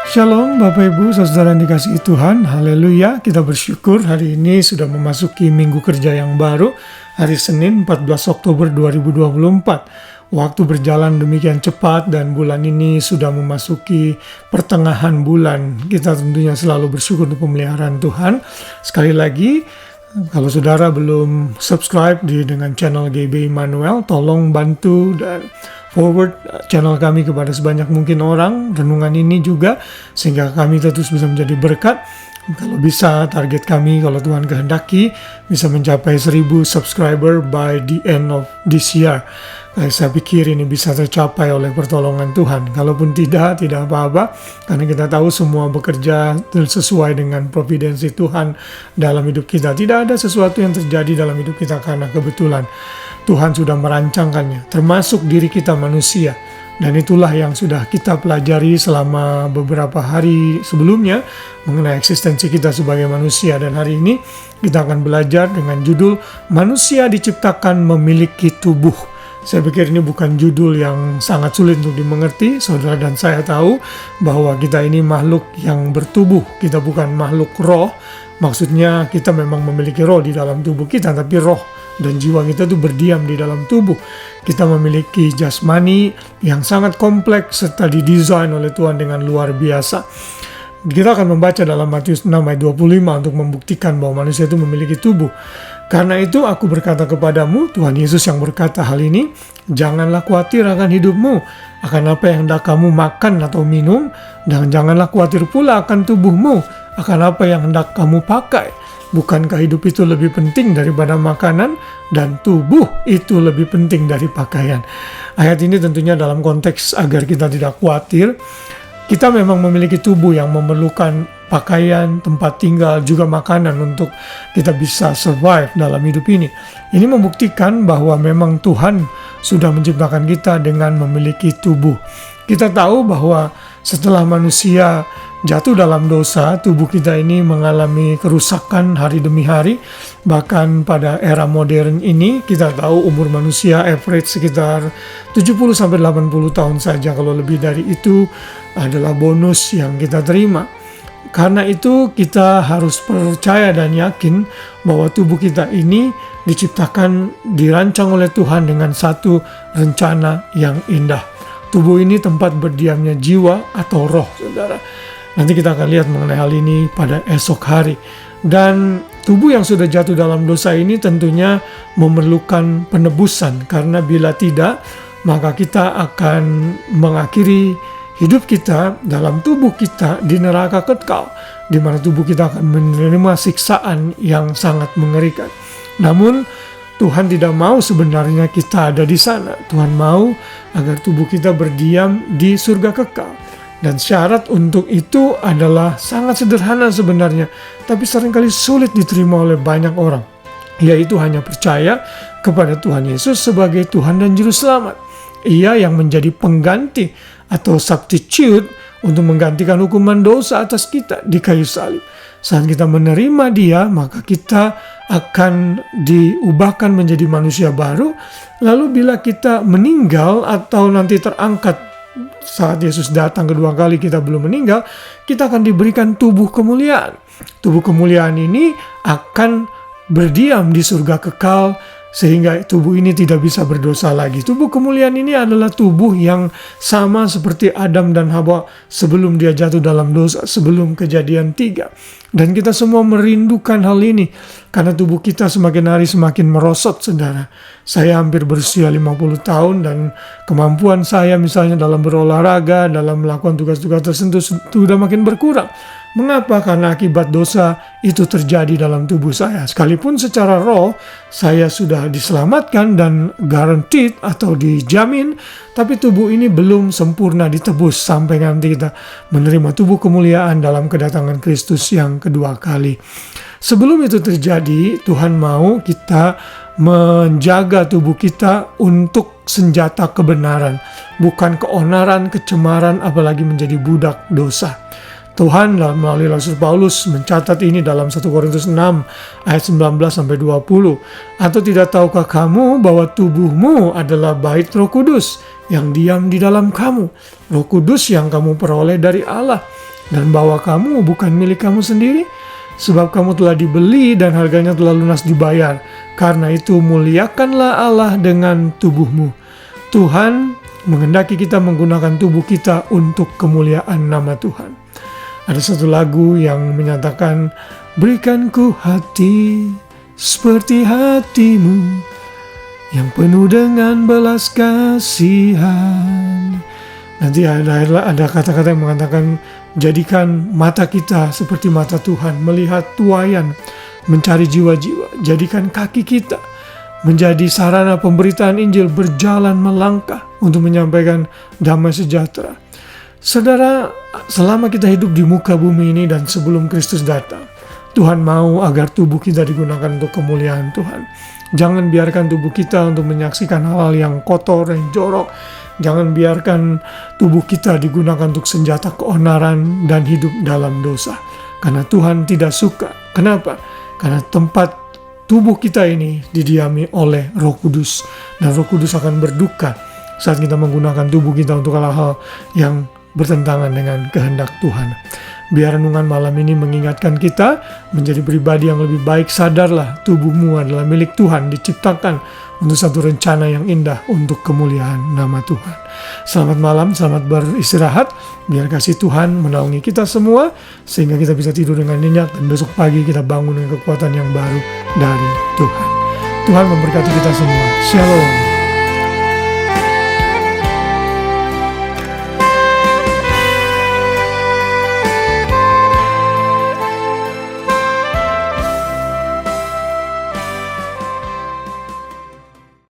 Shalom Bapak Ibu Saudara yang dikasihi Tuhan, haleluya. Kita bersyukur hari ini sudah memasuki minggu kerja yang baru, hari Senin 14 Oktober 2024. Waktu berjalan demikian cepat dan bulan ini sudah memasuki pertengahan bulan. Kita tentunya selalu bersyukur untuk pemeliharaan Tuhan. Sekali lagi, kalau saudara belum subscribe dengan channel GB Immanuel, tolong bantu dan forward channel kami kepada sebanyak mungkin orang, renungan ini juga, sehingga kami terus bisa menjadi berkat. Kalau bisa, target kami kalau Tuhan kehendaki bisa mencapai 1000 subscriber by the end of this year. Saya pikir ini bisa tercapai oleh pertolongan Tuhan. Kalaupun tidak apa-apa, karena kita tahu semua bekerja sesuai dengan providensi Tuhan dalam hidup kita. Tidak ada sesuatu yang terjadi dalam hidup kita karena kebetulan. Tuhan sudah merancangkannya, termasuk diri kita manusia. Dan itulah yang sudah kita pelajari selama beberapa hari sebelumnya mengenai eksistensi kita sebagai manusia. Dan hari ini kita akan belajar dengan judul Manusia Diciptakan Memiliki Tubuh. Saya pikir ini bukan judul yang sangat sulit untuk dimengerti. Saudara dan saya tahu bahwa kita ini makhluk yang bertubuh. Kita bukan makhluk roh. Maksudnya kita memang memiliki roh di dalam tubuh kita, tapi roh dan jiwa kita itu berdiam di dalam tubuh. Kita memiliki jasmani yang sangat kompleks serta didesain oleh Tuhan dengan luar biasa. Kita akan membaca dalam Matius 6 ayat 25 untuk membuktikan bahwa manusia itu memiliki tubuh. Karena itu aku berkata kepadamu, Tuhan Yesus yang berkata hal ini, janganlah khawatir akan hidupmu, akan apa yang hendak kamu makan atau minum, dan janganlah khawatir pula akan tubuhmu, akan apa yang hendak kamu pakai. Bukankah hidup itu lebih penting daripada makanan, dan tubuh itu lebih penting dari pakaian? Ayat ini tentunya dalam konteks agar kita tidak khawatir. Kita memang memiliki tubuh yang memerlukan pakaian, tempat tinggal, juga makanan untuk kita bisa survive dalam hidup ini. Ini membuktikan bahwa memang Tuhan sudah menciptakan kita dengan memiliki tubuh. Kita tahu bahwa setelah manusia jatuh dalam dosa, tubuh kita ini mengalami kerusakan hari demi hari. Bahkan pada era modern ini, kita tahu umur manusia average sekitar 70-80 tahun saja. Kalau lebih dari itu adalah bonus yang kita terima. Karena itu kita harus percaya dan yakin bahwa tubuh kita ini diciptakan, dirancang oleh Tuhan dengan satu rencana yang indah. Tubuh ini tempat berdiamnya jiwa atau roh, saudara. Nanti kita akan lihat mengenai hal ini pada esok hari. Dan tubuh yang sudah jatuh dalam dosa ini tentunya memerlukan penebusan. Karena bila tidak, maka kita akan mengakhiri hidup kita dalam tubuh kita di neraka kekal, di mana tubuh kita akan menerima siksaan yang sangat mengerikan. Namun Tuhan tidak mau sebenarnya kita ada di sana. Tuhan mau agar tubuh kita berdiam di surga kekal. Dan syarat untuk itu adalah sangat sederhana sebenarnya, tapi seringkali sulit diterima oleh banyak orang, yaitu hanya percaya kepada Tuhan Yesus sebagai Tuhan dan Juru Selamat. Ia yang menjadi pengganti atau substitute untuk menggantikan hukuman dosa atas kita di kayu salib. Saat kita menerima Dia, maka kita akan diubahkan menjadi manusia baru. Lalu bila kita meninggal atau nanti terangkat saat Yesus datang kedua kali, kita belum meninggal, kita akan diberikan tubuh kemuliaan. Tubuh kemuliaan ini akan berdiam di surga kekal, sehingga tubuh ini tidak bisa berdosa lagi. Tubuh kemuliaan ini adalah tubuh yang sama seperti Adam dan Hawa sebelum dia jatuh dalam dosa, sebelum Kejadian 3. Dan kita semua merindukan hal ini, karena tubuh kita semakin hari semakin merosot, saudara. Saya hampir berusia 50 tahun dan kemampuan saya misalnya dalam berolahraga, dalam melakukan tugas-tugas tertentu sudah makin berkurang. Mengapa? Karena akibat dosa itu terjadi dalam tubuh saya. Sekalipun secara roh saya sudah diselamatkan dan guaranteed atau dijamin, tapi tubuh ini belum sempurna ditebus sampai nanti kita menerima tubuh kemuliaan dalam kedatangan Kristus yang kedua kali. Sebelum itu terjadi, Tuhan mau kita menjaga tubuh kita untuk senjata kebenaran, bukan keonaran, kecemaran, apalagi menjadi budak dosa. Tuhan melalui Rasul Paulus mencatat ini dalam 1 Korintus 6 ayat 19-20. Atau tidak tahukah kamu bahwa tubuhmu adalah bait Roh Kudus yang diam di dalam kamu, Roh Kudus yang kamu peroleh dari Allah. dan bahwa kamu bukan milik kamu sendiri, sebab kamu telah dibeli dan harganya telah lunas dibayar. Karena itu muliakanlah Allah dengan tubuhmu. Tuhan menghendaki kita menggunakan tubuh kita untuk kemuliaan nama Tuhan. Ada satu lagu yang menyatakan, berikan ku hati seperti hatimu, yang penuh dengan belas kasihan. Nanti ada kata-kata yang mengatakan, jadikan mata kita seperti mata Tuhan, melihat tuaian, mencari jiwa-jiwa. Jadikan kaki kita menjadi sarana pemberitaan Injil, berjalan melangkah untuk menyampaikan damai sejahtera. Saudara, selama kita hidup di muka bumi ini dan sebelum Kristus datang, Tuhan mau agar tubuh kita digunakan untuk kemuliaan Tuhan. Jangan biarkan tubuh kita untuk menyaksikan hal-hal yang kotor dan jorok. Jangan biarkan tubuh kita digunakan untuk senjata keonaran dan hidup dalam dosa. Karena Tuhan tidak suka. Kenapa? Karena tempat tubuh kita ini didiami oleh Roh Kudus. Dan Roh Kudus akan berduka saat kita menggunakan tubuh kita untuk hal-hal yang bertentangan dengan kehendak Tuhan. Biar renungan malam ini mengingatkan kita menjadi pribadi yang lebih baik. Sadarlah, tubuhmu adalah milik Tuhan, diciptakan untuk satu rencana yang indah untuk kemuliaan nama Tuhan. Selamat malam, selamat beristirahat. Biar kasih Tuhan menaungi kita semua, sehingga kita bisa tidur dengan nyenyak, dan besok pagi kita bangun dengan kekuatan yang baru dari Tuhan. Tuhan memberkati kita semua. Shalom.